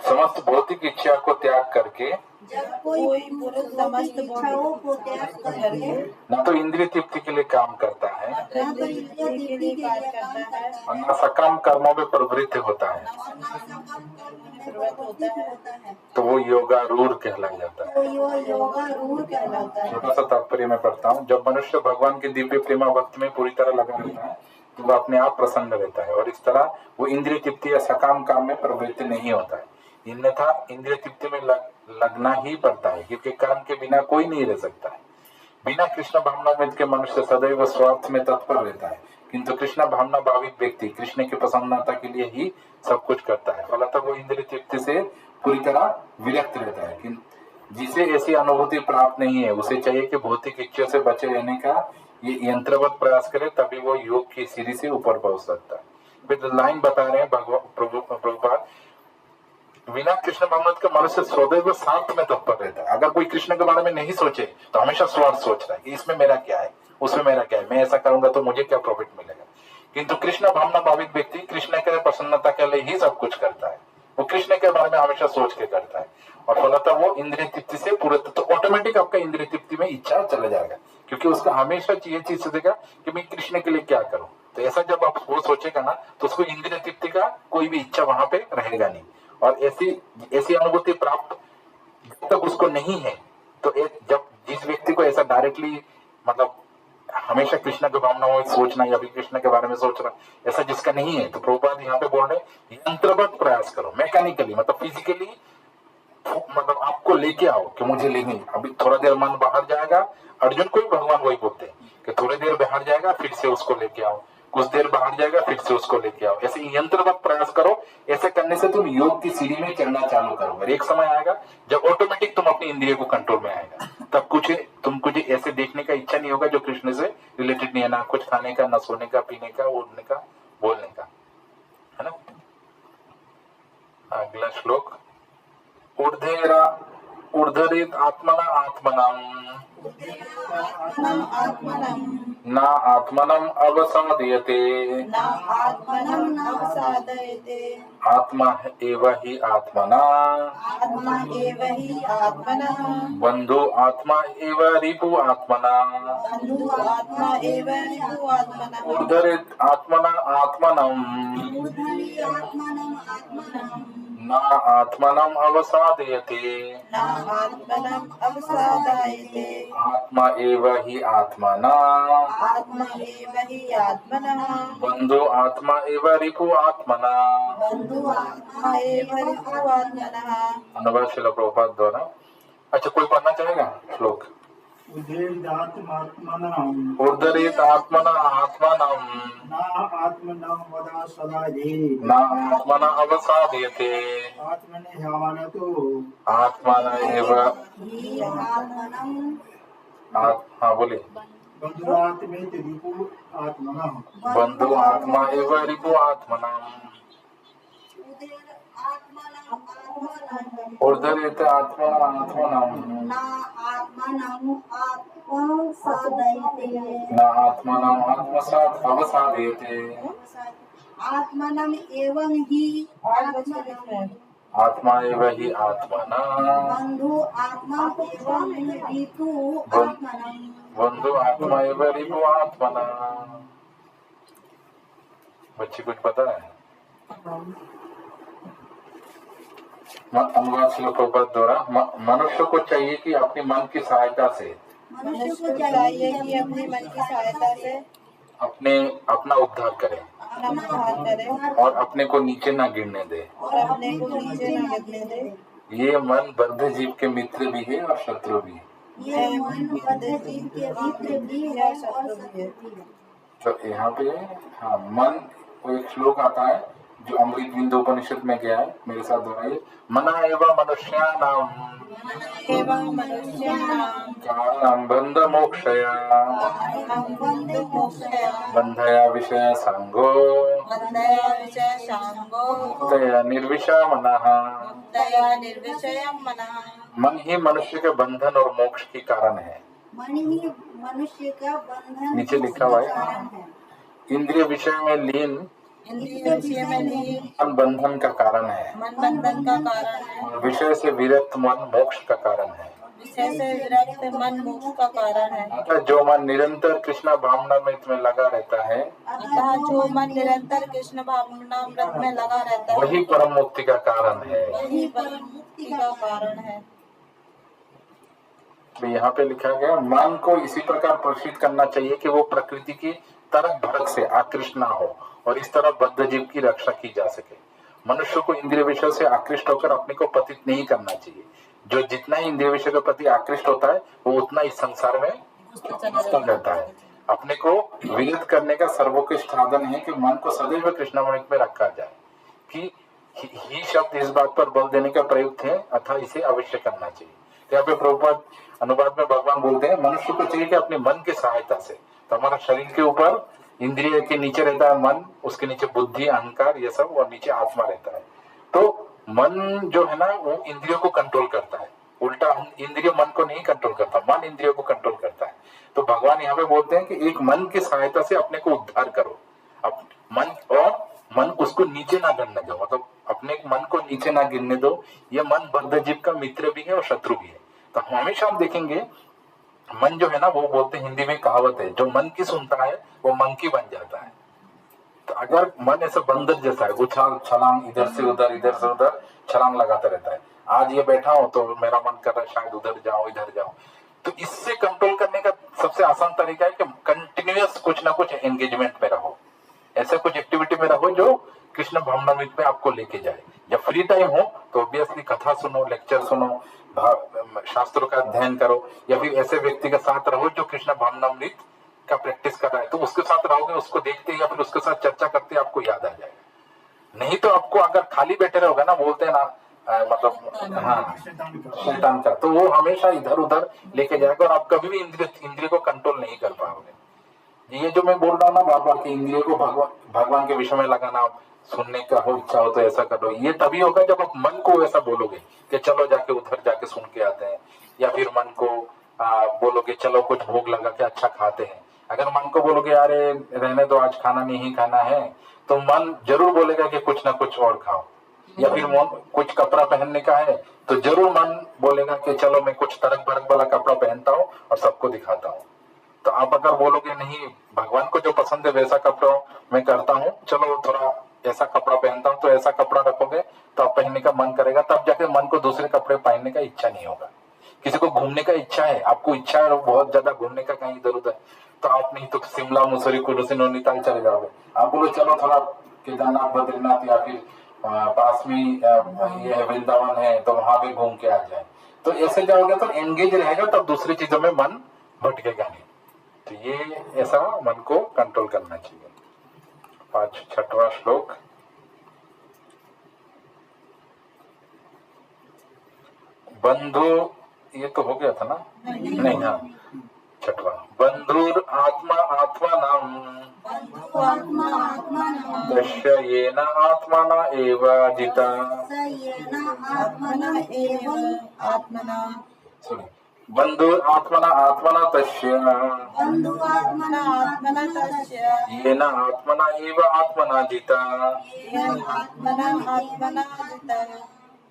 समस्त भौतिक इच्छा को त्याग करके जब कोई पुरुष समस्त इच्छाओं को त्याग करके न तो इंद्रिय तृप्ति के लिए काम करता है न तो इंद्रिय तृप्ति के लिए काम करता है और न सकाम कर्मों में प्रवृत्त होता है और न सकाम कर्म में प्रवृत्त होता है तो वो योगारूढ़ कहलाया जाता है। तो ये योगारूढ़ कहलाता है। छोटा सा तात्पर्य मैं पढ़ता हूँ। जब मनुष्य भगवान के दिव्य प्रेमा भक्त में पूरी तरह लगा रहता है तो वह अपने आप प्रसन्न रहता है और इस तरह वो इंद्रिय तृप्ति या सकाम काम में प्रवृत्त नहीं होता है। अन्यथा इंद्रिय तृप्ति में लगना ही पड़ता है क्योंकि कर्म के बिना कोई नहीं रह सकता है। बिना कृष्ण भावनामृत के मनुष्य सदैव स्वार्थ में तत्पर रहता है, किंतु कृष्ण भावना भावित व्यक्ति कृष्ण की प्रसन्नता के लिए ही सब कुछ करता है। फलतः वो इंद्रिय तृप्ति से पूरी तरह विरक्त रहता है। किंतु जिसे ऐसी अनुभूति प्राप्त नहीं है उसे चाहिए कि भौतिक इच्छा से बचे रहने का ये यंत्रवत प्रयास करे, तभी वो योग की सीढ़ी से ऊपर पहुंच सकता है। फिर लाइन बता रहे हैं प्रभुपाद, बिना कृष्ण भावना के मनुष्य सदैव स्वार्थ में तत्पर रहता है। अगर कोई कृष्ण के बारे में नहीं सोचे तो हमेशा स्वार्थ सोच रहा है कि इसमें मेरा क्या है, उसमें मेरा क्या है, मैं ऐसा करूंगा तो मुझे क्या प्रॉफिट मिलेगा। किंतु कृष्ण भावना भावित व्यक्ति कृष्ण के प्रसन्नता के लिए ही सब कुछ करता है। वो कृष्ण के बारे में हमेशा सोच के करता है और फलतः वो इंद्रिय तृप्ति से पूरे, तो ऑटोमेटिक आपका इंद्रिय तृप्ति में इच्छा चला जाएगा क्योंकि उसका हमेशा ये चीज सोचेगा कि मैं कृष्ण के लिए क्या करूं। तो ऐसा जब आप वो सोचेगा ना तो उसको इंद्रिय तृप्ति का कोई भी इच्छा वहां पे रहेगा नहीं। और ऐसी अनुभूति प्राप्त जब तक उसको नहीं है तो जब जिस व्यक्ति को ऐसा डायरेक्टली मतलब हमेशा कृष्ण की भावना में सोचना या अभी कृष्ण के बारे में सोच रहा ऐसा जिसका नहीं है, तो प्रभुपाद यहाँ पे बोल रहे यंत्रवत प्रयास करो, मैकेनिकली मतलब फिजिकली, मतलब आपको लेके आओ कि मुझे लेंगे। अभी थोड़ा देर मन बाहर जाएगा, अर्जुन को भी भगवान वही बोलते हैं कि थोड़ी देर बाहर जाएगा फिर से उसको लेके आओ, कुछ देर बाहर जाएगा फिर से उसको लेके आओ। ऐसे यंत्रवत प्रयास करो। ऐसे करने से तुम योग की सीढ़ी में चढ़ना चालू करोगे। एक समय आएगा जब ऑटोमेटिक तुम अपनी इंद्रिय को कंट्रोल में आएगा, तब तुम कुछ ऐसे देखने का इच्छा नहीं होगा जो कृष्ण से रिलेटेड नहीं है, ना कुछ खाने का, ना सोने का, पीने का, उड़ने का, बोलने का, है ना। अगला श्लोक, ऊर्ध्वरेत आत्मना आत्मनम न आत्मनम अवसादयते आत्मा एव हि आत्मना बंधु आत्मा एव रिपु आत्मना ऊर्ध्वरेत आत्मना आत्मनम न आत्मनम अवसादयते न आत्मनम् अवसादयते आत्मा एव हि आत्मना आत्मा एव हि आत्मनः बंधु आत्मा एव रिपु आत्मना। बंधु आत्मा एव रिपु आत्मनः। अनुवाद श्रील प्रभुपाद द्वारा। अच्छा, कोई पढ़ना चाहेगा श्लोक? उदेदात्मात्मनां उद्धरेत आत्मना आत्मानम न आत्मनां वदा सदा ये न आत्मना अवसादयते आत्मने ह्यावनतो आत्मना एव हि आत्मनम् हाँ बोलिए। बंधुरात्मेति रिपु आत्मनः बंधु आत्मा एव रिपु आत्मना उद्धरेत आत्मना आत्मानम न आत्मनम् आत्मसादयते न आत्मना आत्मसात् अवसादयते आत्मनम् एवं हि आत्मनः आत्मा एव हि आत्मना बंधु आत्मा एवं ऋतु आत्मनः बंधु आत्मा एव रिपु आत्मना। बच्ची कुछ पता है? अनुवाद श्लोक द्वारा। मनुष्य को चाहिए कि अपने मन की सहायता से मनुष्य को चाहिए कि अपने मन की सहायता से अपना उद्धार करे अपना उद्धार करे और अपने को नीचे ना गिरने दे। और अपने को नीचे न गिरने दे। ये मन बद्ध जीव के मित्र भी है और शत्रु भी है। ये मन बद्ध जीव के मित्र भी है और शत्रु भी है। तो यहाँ पे हाँ मन को एक श्लोक आता है जो अमृत बिंदु उपनिषद में गया है, मेरे साथ दोहराइए। मना एवं मनुष्याणाम एवं मनुष्याणां कारणं बंध मोक्षया बंधु मोक्षया बंधया विषय संगो बंधया विषय शांगो मुक्तया निर्विषामनः। मुक्तया निर्विषयं मनः। मन ही मनुष्य के बंधन और मोक्ष के कारण है। मन ही मनुष्य का बंधन नीचे लिखा हुआ है। कारण है। इंद्रिय विषय में लीन इंद्रिय विषय में लीन मन बंधन का कारण है मन बंधन का कारण है। और विषय से विरक्त मन मोक्ष का कारण है। विषय से विरक्त मन मोक्ष का कारण है। अतः जो मन निरंतर कृष्ण भावनामृत में लगा रहता है अतः जो मन निरंतर कृष्ण भावनामृत में लगा रहता है वही परम मुक्ति का कारण है। वही परम मुक्ति का कारण है। तो यहाँ पे लिखा गया मन को इसी प्रकार प्रशिक्षित करना चाहिए कि वो प्रकृति की तरक भरक से आकृष्ट ना हो और इस तरह बद्ध जीव की रक्षा की जा सके। मनुष्य को इंद्रिय विषय से आकृष्ट होकर अपने को पतित नहीं करना चाहिए। जो जितना ही इंद्रिय विषय के प्रति आकृष्ट होता है वो उतना इस संसार में घुसता रहता है। अपने को विरत करने का सर्वोत्कृष्ट साधन है कि मन को सदैव कृष्णामृत में रखा जाए। कि ही शब्द इस बात पर बल देने का प्रयुक्त है, अतः इसे अवश्य करना चाहिए। यहाँ पे प्रभुपाद अनुवाद में भगवान बोलते हैं मनुष्य को चाहिए कि अपने मन की सहायता से, तो हमारा शरीर के ऊपर इंद्रिय के नीचे रहता है मन, उसके नीचे बुद्धि अहंकार ये सब, और नीचे आत्मा रहता है। तो मन जो है ना वो इंद्रियों को कंट्रोल करता है, उल्टा इंद्रिय मन को नहीं कंट्रोल करता, मन इंद्रियों को कंट्रोल करता है। तो भगवान यहाँ पे बोलते हैं कि एक मन की सहायता से अपने को उद्धार करो। मन उसको नीचे ना गिरने दो, मतलब अपने मन को नीचे ना गिरने दो। ये मन बद्ध जीव का मित्र भी है और शत्रु भी है। तो हमेशा हम देखेंगे मन जो है ना वो बोलते हैं, हिंदी में कहावत है, जो मन की सुनता है वो मंकी बन जाता है। तो अगर मन ऐसा बंदर जैसा है, उछाल छलांग इधर से उधर छलांग लगाता रहता है। आज ये बैठा हूं तो मेरा मन कर रहा है शायद उधर जाऊं इधर जाऊं, तो इससे कंट्रोल करने का सबसे आसान तरीका है कि कंटिन्यूअस कुछ ना कुछ एंगेजमेंट में रहो, ऐसे कुछ एक्टिविटी में रहो जो कृष्ण भावनामृत में आपको लेके जाए। जब फ्री टाइम हो तो ऑब्वियसली कथा सुनो, लेक्चर सुनो, शास्त्रों का अध्ययन करो, या फिर ऐसे व्यक्ति के साथ रहो जो कृष्ण भावनामृत का प्रैक्टिस कर रहा है, तो उसके साथ रहोगे, उसको देखते या फिर उसके साथ चर्चा करते आपको याद आ जाएगा। नहीं तो आपको अगर खाली बैठे रहोगे ना, बोलते हैं ना मतलब हाँ शैतान का, तो वो हमेशा इधर उधर लेके जाएगा और आप कभी भी इंद्रिय को कंट्रोल नहीं कर पाओगे। ये जो मैं बोल रहा हूँ ना बार बार कि इंद्रियों को भगवान के विषय में लगाना, सुनने का हो इच्छा हो तो ऐसा करो, ये तभी होगा जब आप मन को ऐसा बोलोगे कि चलो जाके उधर जाके सुन के आते हैं, या फिर मन को बोलोगे चलो कुछ भोग लगा के अच्छा खाते हैं। अगर मन को बोलोगे अरे रहने दो आज खाना नहीं खाना है, तो मन जरूर बोलेगा कि कुछ ना कुछ और खाओ। या फिर कुछ कपड़ा पहनने का है तो जरूर मन बोलेगा कि चलो मैं कुछ तरक भरक वाला कपड़ा पहनता हूँ और सबको दिखाता हूँ। तो आप अगर बोलोगे नहीं भगवान को जो पसंद है वैसा कपड़ा मैं करता हूँ, चलो थोड़ा ऐसा कपड़ा पहनता हूँ तो ऐसा कपड़ा रखोगे तो आप पहनने का मन करेगा, तब जाके मन को दूसरे कपड़े पहनने का इच्छा नहीं होगा। किसी को घूमने का इच्छा है, आपको इच्छा है बहुत ज्यादा घूमने का कहीं इधर उधर, तो आप नहीं तो शिमला मसूरी कुल्लू से नैनीताल चले जाओगे। आप बोलो चलो थोड़ा केदारनाथ बद्रीनाथ या फिर पास में ये है वृंदावन है तो वहां भी घूम के आ जाए, तो ऐसे जाओगे तो एंगेज रहेगा, तब दूसरी चीजों में मन भटकेगा नहीं। तो ये ऐसा मन को कंट्रोल करना चाहिए। 6वां श्लोक। बंधु, ये तो हो गया था ना? नहीं, हाँ 6वां। बंधुर आत्मा आत्मानम आत्मा आत्मनः दश्य येन आत्मना एव जिता। येन आत्मना एव आत्मना बंधु आत्मना आत्मना तस्य बन्धु आत्मना आत्मना तस्य येन आत्मना एव आत्मना जिता। येन आत्मना आत्मना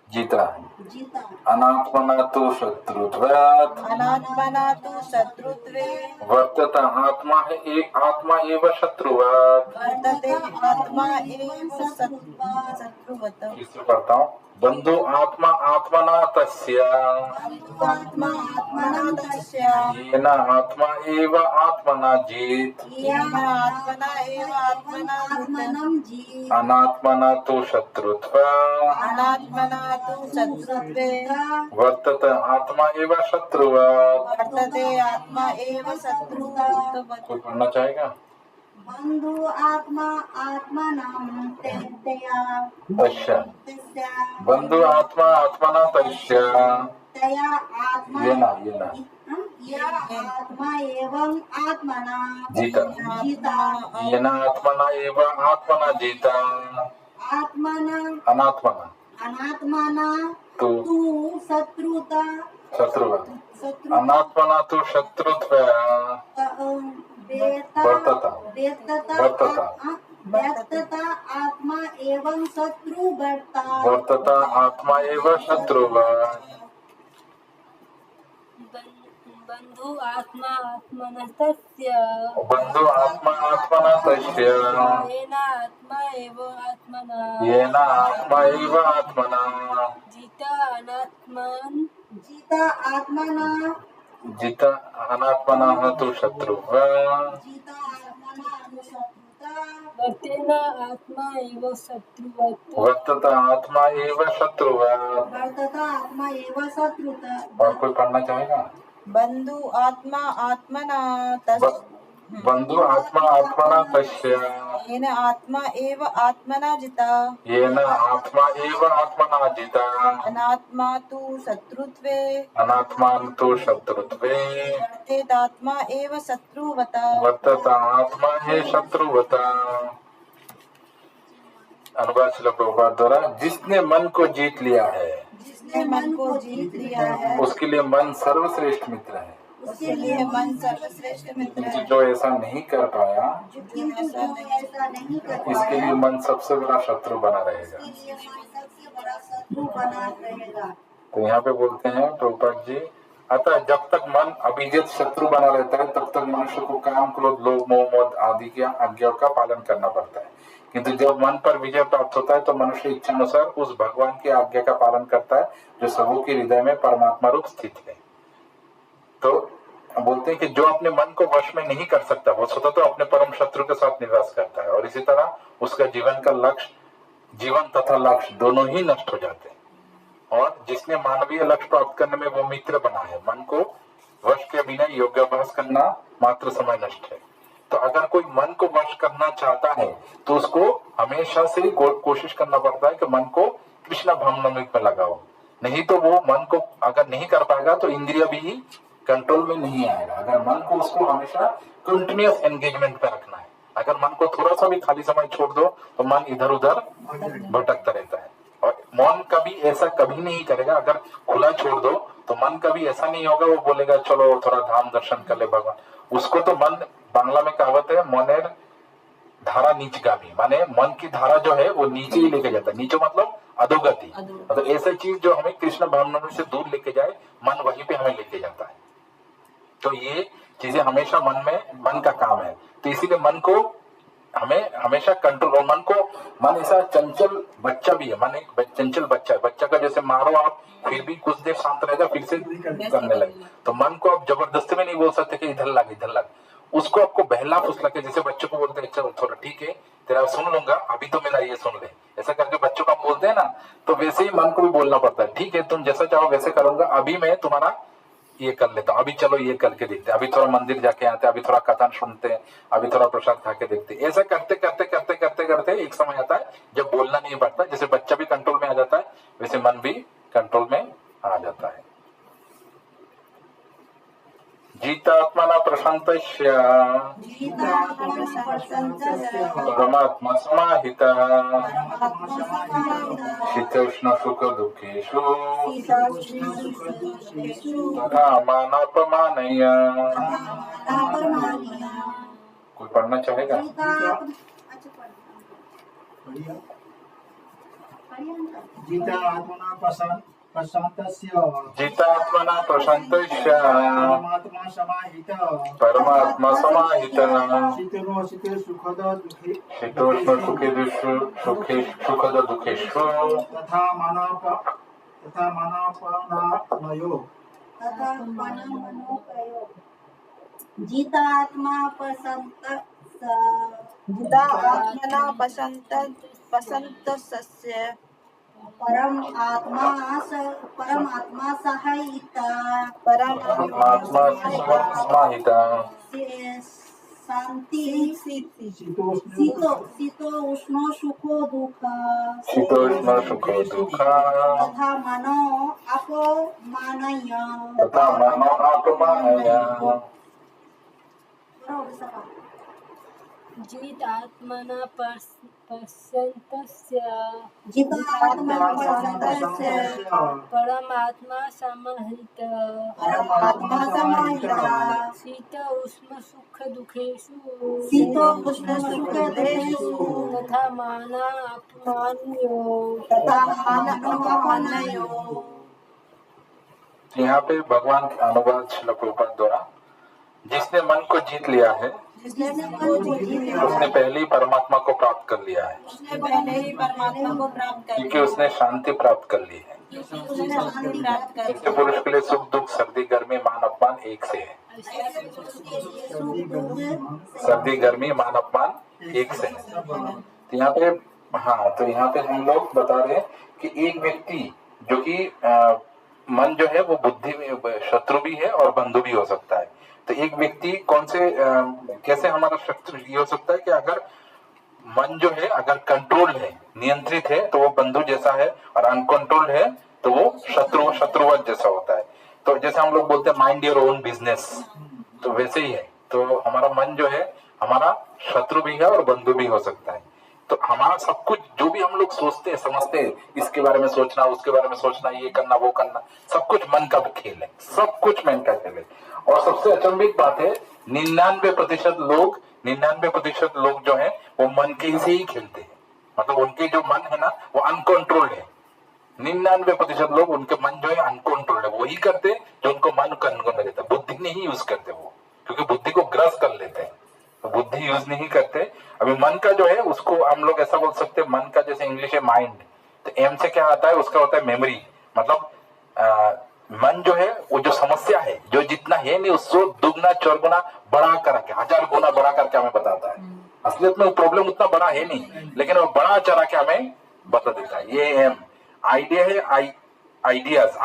जिता जिता अनात्मना तु शत्रुत्वात् अनात्मना तु शत्रुत्वे वर्तत आत्मा एव शत्रुवत्। वर्तते आत्मा एव शत्रुवत्। तीसरा पढ़ता हूँ। बंधु आत्मा आत्मना तस्य आत्मा आत्मना तस्य येन आत्मा एव आत्मना जित। येन आत्मना एव आत्मना आत्मनं जी अनात्मना तु शत्रुत्वात् अनात्मना तु शत्रुत्वे वर्तत आत्मा एव शत्रुवत्। वर्तते आत्मा एव शत्रुवत्। कोई पढ़ना चाहेगा? बन्धु आत्मा आत्मनं तया तस्य तस्य बंधु आत्मा आत्मना तस्य तया आत्मा येन या आत्मा एवं आत्मना जिता। जिता येन आत्मना एव आत्मना जिता। आत्मना अनात्मना अनात्मना तु तु शत्रुता शत्रुवत्। शत्रु अनात्मना तु शत्रुत्वात् वर्तता व्यक्तता आत्मा एवं शत्रु वर्तत आत्मा एव शत्रुवत्। बंधु आत्मा आत्मनः तस्य बंधु आत्मा आत्मना तस्य येन आत्मा एव आत्मना येन आत्मा एव आत्मना जिता अनात्मन जिता आत्मना जित अनात्मना तु शत्रुवत्। जिता आत्मना अनुशत्रुता वर्तेन आत्मा एव शत्रुवत्। वर्तत आत्मा एव शत्रुवत्। वर्तता आत्मा एव शत्रुता और कोई पढ़ना चाहेगा? बंधु आत्मा आत्मना तस्य बंधु आत्मा आत्मना तस्य येन आत्मा एव आत्मना जिता येन आत्मा एव आत्मना जिता। अनात्मा तु शत्रुत्वे अनात्मान तु शत्रुत्वे वर्तेतात्मा एव शत्रुवत्। वर्तत आत्मा हे शत्रुवता। अनुवाद श्रील प्रभुपाद द्वारा। जिसने मन को जीत लिया है जिसने मन को जीत लिया है उसके लिए मन सर्वश्रेष्ठ मित्र है। उसके लिए मन सर्वश्रेष्ठ मित्र किंतु है। जो ऐसा नहीं कर पाया किंतु जो ऐसा नहीं कर इसके लिए मन सबसे बड़ा शत्रु बना रहेगा। इसके लिए मन सबसे बड़ा शत्रु बना रहेगा। तो यहाँ पे बोलते हैं प्रभुपाद जी, अतः जब तक मन अभिजित शत्रु बना रहता है तब तक मनुष्य को काम क्रोध लोभ मोह मद आदि की आज्ञाओं का पालन करना पड़ता है। किंतु जब मन पर विजय प्राप्त होता है तो मनुष्य इच्छा अनुसार उस भगवान की आज्ञा का पालन करता है जो सबों के हृदय में परमात्मा रूप स्थित है। तो बोलते हैं कि जो अपने मन को वश में नहीं कर सकता वो स्वतः तो अपने परम शत्रु के साथ निवास करता है, और इसी तरह उसका जीवन का लक्ष्य, जीवन तथा लक्ष्य दोनों ही नष्ट हो जाते हैं। और जिसने मानवीय लक्ष्य प्राप्त करने में वो मित्र बना है, मन को वश के बिना योगाभ्यास करना मात्र समय नष्ट है। तो अगर कोई मन को वश करना चाहता है तो उसको हमेशा से कोशिश करना पड़ता है कि मन को कृष्ण भावनामृत में लगाओ, नहीं तो वो मन को अगर नहीं कर पाएगा तो इंद्रिय भी कंट्रोल में नहीं आएगा। अगर मन को उसको हमेशा कंटिन्यूअस एंगेजमेंट पे रखना है। अगर मन को थोड़ा सा भी खाली समय छोड़ दो तो मन इधर उधर भटकता रहता है। और मन कभी ऐसा कभी नहीं करेगा, अगर खुला छोड़ दो तो मन कभी ऐसा नहीं होगा वो बोलेगा चलो थोड़ा धाम दर्शन कर ले भगवान। उसको तो मन, बांग्ला में कहावत है मनेर धारा नीचगामी, माने मन की धारा जो है वो नीचे ही लेके जाता है। नीचे मतलब अधोगति, मतलब ऐसी चीज जो हमें कृष्ण भावनामृत से दूर लेके जाए, मन वहीं पे हमें लेके जाता है। तो ये चीजें हमेशा मन का काम है। तो इसीलिए मन को हमें हमेशा कंट्रोल, और मन ऐसा चंचल बच्चा भी है, मन एक चंचल बच्चा है, बच्चा का जैसे मारो आप फिर भी कुछ देर शांत रहेगा फिर से करने लगे, तो मन को आप जबरदस्ती में नहीं बोल सकते कि इधर लग इधर लग, उसको आपको बहला फुसला के, जैसे बच्चों को बोलते हैं चलो थोड़ा ठीक है तेरा सुन लूंगा अभी तो मेरा ये सुन ले, ऐसा करके बच्चों को हम बोलते हैं ना, तो वैसे ही मन को भी बोलना पड़ता है, ठीक है तुम जैसा चाहो वैसे करूंगा, अभी मैं तुम्हारा ये कर लेता हूँ, अभी चलो ये करके देखते हैं, अभी थोड़ा मंदिर जाके आते हैं, अभी थोड़ा कथन सुनते हैं, अभी थोड़ा प्रसाद खा के देखते हैं, ऐसा करते करते करते करते करते एक समय आता है जब बोलना नहीं पड़ता, जैसे बच्चा भी कंट्रोल में आ जाता है वैसे मन भी कंट्रोल में आ जाता है। जीतात्मना प्रशांतस्य परमात्मा समाहितः शीतोष्ण सुख दुःखेषु तथा मानापमानय। कोई पढ़ना चाहेगा? जीता आत्मना प्रशांतस्य जीतात्मना प्रशांतस्य परमात्मा समाहितः परमात्मा समाहितः शीतोष्ण सुखद दुःखे शीतोष्ण सुखद दुःखेषु तथा मानापनानयो जीतात्मा पसंतस्य परमात्मा सहायिता परमात्मा समाहितः शांति शीतोष्ण सुखो दुःख शीतोष्ण सुखो दुःख तथा मनो अपमानय तथा मनो अपमानय। जीत आत्मना पश्यन्तस्य जीतात्मा पसंतस्य परमात्मा समाहितः परमात्मा समाहितः शीत उष्ण सुख दुखेषु शीतोष्ण सुखदेषु तथा माना अपमानयो। तथा मानवमानयो। यहाँ पे भगवान के अनुवाद श्रील प्रभुपाद द्वारा, जिसने मन को जीत लिया है जिसने मन को जीत लिया उसने पहले ही परमात्मा को प्राप्त कर लिया है, उसने पहले ही परमात्मा को प्राप्त कर क्योंकि उसने शांति प्राप्त कर ली है। उसने शांति प्राप्त कर इसके पुरुष के लिए सुख दुख सर्दी गर्मी मान अपमान एक से है, सर्दी गर्मी मान अपमान एक से है। तो यहाँ पे तो यहाँ पे हम लोग बता रहे हैं कि एक व्यक्ति जो कि मन जो है वो बुद्धि में शत्रु भी है और बंधु भी हो सकता है। तो एक व्यक्ति कौन से कैसे हमारा शत्रु ये हो सकता है कि अगर मन जो है अगर कंट्रोल्ड है नियंत्रित है तो वो बंधु जैसा है, और अनकंट्रोल्ड है तो वो शत्रुवत जैसा होता है। तो जैसे हम लोग बोलते हैं माइंड योर ओन बिजनेस, तो वैसे ही है। तो हमारा मन जो है हमारा शत्रु भी है और बंधु भी हो सकता है। तो हमारा सब कुछ जो भी हम लोग सोचते हैं समझते हैं, इसके बारे में सोचना उसके बारे में सोचना, ये करना वो करना, सब कुछ मन का खेल है, सब कुछ मन का खेल है। और सबसे अचंभित बात है 99% लोग जो है वो मन के से ही खेलते हैं, मतलब उनके जो मन है ना वो अनकंट्रोल्ड है। 99% लोग उनके मन जो है अनकंट्रोल्ड है, वही करते जो उनको मन कंट्रोल में देता, बुद्धि नहीं यूज करते वो, क्योंकि बुद्धि को ग्रस कर लेते हैं, तो बुद्धि यूज नहीं करते। अभी मन का जो है उसको हम लोग ऐसा बोल सकते हैं, मन का जैसे इंग्लिश है माइंड, तो एम से क्या आता है उसका होता है मेमोरी, मतलब मन जो है वो जो समस्या है जो जितना है नहीं उसको दुगना चौगुना बड़ा करके 1000 गुना बड़ा करके हमें बताता है। असलियत में वो प्रॉब्लम उतना बड़ा है नहीं, लेकिन वो बड़ा चढ़ा के हमें बता देता है। ये एम आइडिया है, आइडियाज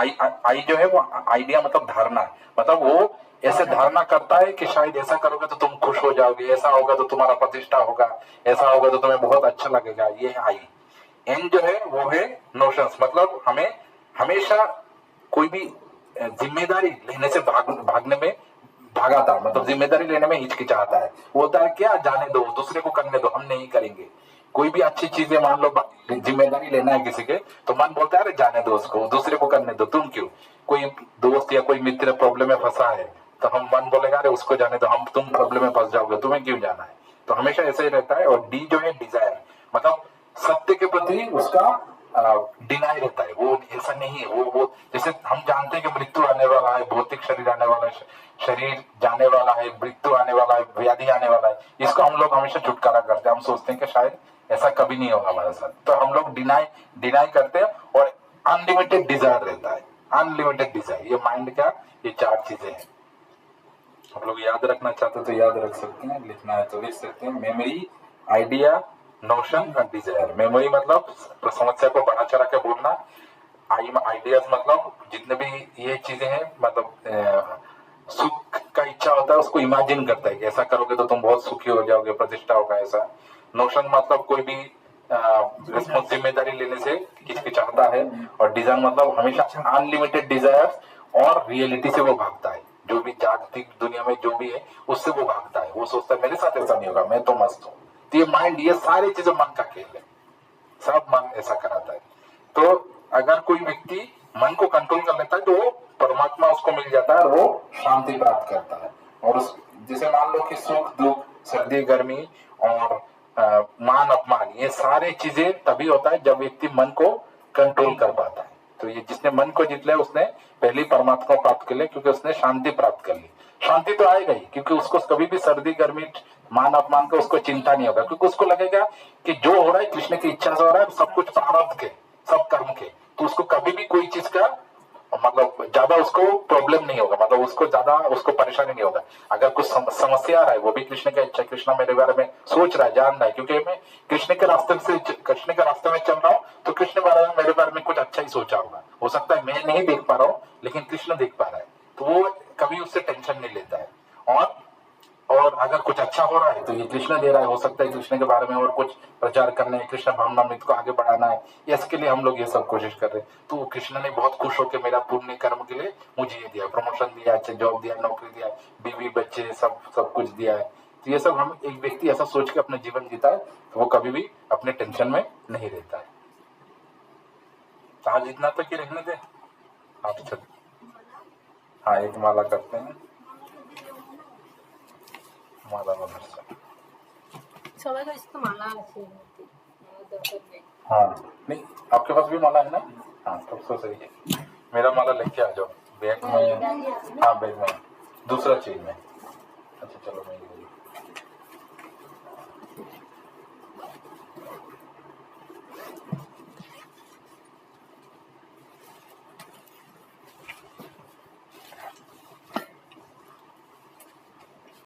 आई जो है वो आइडिया मतलब धारणा, मतलब वो ऐसे धारणा करता है कि शायद ऐसा करोगे तो तुम खुश हो जाओगे, ऐसा होगा तो तुम्हारा प्रतिष्ठा होगा, ऐसा होगा तो तुम्हें बहुत अच्छा लगेगा, ये आई। एन जो है वो है नोशंस, मतलब हमें हमेशा कोई भी जिम्मेदारी लेने से भागने में भागाता, मतलब जिम्मेदारी लेने में हिचकिचाता है। वो होता है क्या, जाने दो, दूसरे को करने दो, हम नहीं करेंगे। कोई भी अच्छी चीजें मान लो जिम्मेदारी लेना है किसी के, तो मन बोलता है अरे जाने दो उसको, दूसरे को करने दो, तुम क्यों। कोई दोस्त या कोई मित्र प्रॉब्लम में फंसा है तो हम मन बोलेगा अरे उसको जाने दो, हम तुम प्रॉब्लम में फंस जाओगे, तुम्हें क्यों जाना है। तो हमेशा ऐसे ही रहता है। और डी जो है डिजायर, मतलब सत्य के प्रति उसका डिनाई रहता है, वो ऐसा नहीं है। वो जैसे हम जानते हैं कि मृत्यु आने वाला है, भौतिक शरीर आने वाला है, शरीर जाने वाला है, मृत्यु आने वाला है, व्याधि आने वाला है, इसको हम लोग हमेशा छुटकारा करते हैं। हम सोचते हैं कि शायद ऐसा कभी नहीं होगा हमारे साथ, तो हम लोग डिनाई करते हैं। और अनलिमिटेड डिजायर रहता है, अनलिमिटेड डिजायर। ये माइंड का ये 4 चीजें हैं। आप लोग याद रखना चाहते तो याद रख सकते हैं, लिखना है तो लिख सकते हैं। मेमोरी, आइडिया, नोशन और डिजायर। मेमोरी मतलब समस्या को बढ़ा चढ़ा के बोलना। आइडियाज मतलब जितने भी ये चीजें हैं, मतलब सुख का इच्छा होता है उसको इमेजिन करता है कि ऐसा करोगे तो तुम बहुत सुखी हो जाओगे, प्रतिष्ठा होगा ऐसा। नोशन मतलब कोई भी जिम्मेदारी लेने से हिचकिचाता है। और डिजायर मतलब हमेशा अनलिमिटेड डिजायर और रियलिटी से वो भागता है। जो भी जागतिक दुनिया में जो भी है उससे वो भागता है। वो सोचता है मेरे साथ ऐसा नहीं होगा, मैं तो मस्त हूँ। तो ये माइंड, ये सारी चीजें मन का खेल है, सब मन ऐसा कराता है। तो अगर कोई व्यक्ति मन को कंट्रोल कर लेता है तो वो परमात्मा उसको मिल जाता है और वो शांति प्राप्त करता है। और उस जैसे मान लो कि सुख दुख, सर्दी गर्मी और मान अपमान, ये सारे चीजें तभी होता है जब व्यक्ति मन को कंट्रोल कर पाता है। तो ये जिसने मन को जीत लिया उसने पहले परमात्मा प्राप्त कर लिया, क्योंकि उसने शांति प्राप्त कर ली। शांति तो आएगा ही, क्योंकि उसको कभी भी सर्दी गर्मी मान अपमान का उसको चिंता नहीं होगा, क्योंकि उसको लगेगा कि जो हो रहा है कृष्ण की इच्छा से हो रहा है, सब कुछ प्रारब्ध के, सब कर्म के। तो उसको कभी भी कोई चीज का मतलब ज्यादा उसको प्रॉब्लम नहीं होगा, मतलब उसको ज्यादा उसको परेशानी नहीं होगा। अगर कुछ समस्या आ रहा है वो भी कृष्ण का इच्छा, कृष्ण मेरे बारे में सोच रहा है, जान रहा है, क्योंकि मैं कृष्ण के रास्ते में चल रहा हूँ, तो कृष्ण मेरे बारे में कुछ अच्छा ही सोचा होगा। हो सकता है मैं नहीं देख पा रहा हूँ लेकिन कृष्ण देख पा रहा है, तो वो कभी उससे टेंशन नहीं लेता है। और अगर कुछ अच्छा हो रहा है तो ये कृष्ण दे रहा है। हो सकता है कृष्ण के बारे में और कुछ प्रचार करने, कृष्ण भावनामृत को आगे बढ़ाना है, इसके लिए हम लोग ये सब कोशिश कर रहे हैं। तो कृष्ण ने बहुत खुश होकर मेरा पुण्य कर्म के लिए मुझे ये दिया, प्रमोशन दिया, अच्छे जॉब दिया, नौकरी दिया, बीवी बच्चे सब कुछ दिया है। तो ये सब हम एक व्यक्ति ऐसा सोच के अपने जीवन जीता है तो वो कभी भी अपने टेंशन में नहीं रहता है। आज इतना तक ही रहने दे आप चल। हाँ, एक माला करते हैं, माला मदरसा। সবাই তো इसको माला আছে हाँ, नहीं आपके पास भी माला है ना? हाँ, तब तो सही है। मेरा माला लेके आ जाओ, बैग में। हाँ, बैग में दूसरा चीज में। अच्छा चलो, मैं